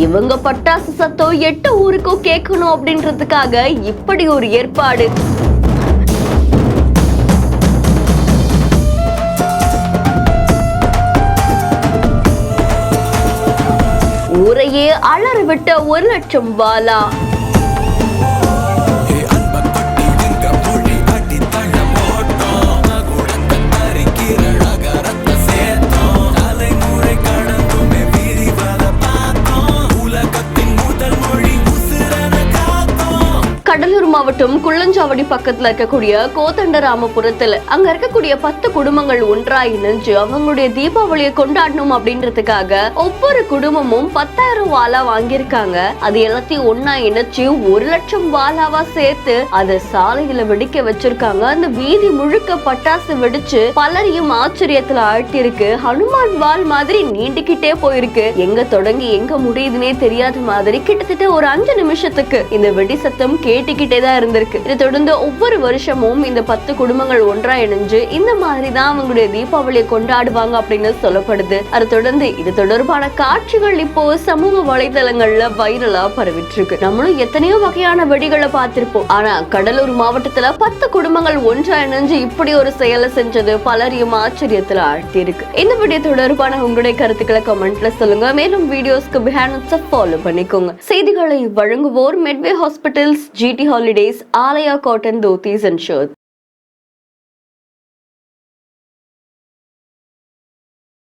இவங்க பட்டாசு சத்தம் 8 ஊருக்கும் கேட்கணும் அப்படின்றதுக்காக இப்படி ஒரு ஏற்பாடு. ஊரையே அலற விட்ட 1 லட்சம் பாலா. கடலூர் மாவட்டம் குள்ளஞ்சாவடி பக்கத்துல இருக்கக்கூடிய கோதண்டராமபுரத்துல அங்க இருக்கக்கூடிய 10 குடும்பங்கள் ஒன்றா இணைஞ்சு அவங்களுடைய தீபாவளியை கொண்டாடணும் அப்படின்றதுக்காக ஒவ்வொரு குடும்பமும் 10,000 வாலா வாங்கியிருக்காங்க. அது எல்லாத்தையும் ஒன்னா இணைச்சு 1 லட்சம் வாலாவா சேர்த்து அதை சாலையில வெடிக்க வச்சிருக்காங்க. அந்த வீதி முழுக்க பட்டாசு வெடிச்சு பலரையும் ஆச்சரியத்துல ஆழ்த்திருக்கு. ஹனுமான் வால் மாதிரி நீண்டுகிட்டே போயிருக்கு. எங்க தொடங்கி எங்க முடியுதுன்னே தெரியாத மாதிரி கிட்டத்தட்ட ஒரு 5 நிமிஷத்துக்கு இந்த வெடி சத்தம் கேட்டுக்கிட்டேதான் இருந்திருக்கு. இதை தொடர்ந்து ஒவ்வொரு வருஷமும் இந்த 10 குடும்பங்கள் ஒன்றா இணைஞ்சு இந்த மாதிரிதான் அவங்களுடைய தீபாவளியை கொண்டாடுவாங்க அப்படின்னு சொல்லப்படுது. அதை தொடர்ந்து இது தொடர்பான காட்சிகள் இப்போ சமூக வலைதளங்கள்ல வைரலா பரவிட்டு இருக்கு. நம்மளும் எத்தனையோ வகையான வெடிகளை பார்த்திருப்போம். ஆனா கடலூர் மாவட்டத்துல 10 குடும்பங்கள் ஒன்றா இணைஞ்சு இப்படி ஒரு செயலை செஞ்சது பலரையும் ஆச்சரியத்துல ஆழ்த்தி இருக்கு. இந்த வீடியோ தொடர்பான உங்களுடைய கருத்துக்களை கமெண்ட்ல சொல்லுங்க. மேலும் வீடியோஸ்க்கு பிஹேண்ட் ஃபாலோ பண்ணிக்கோங்க. செய்திகளை வழங்குவோர் Medway hospitals, GT Holidays, Alaya Cotton Dhotis and Shirts.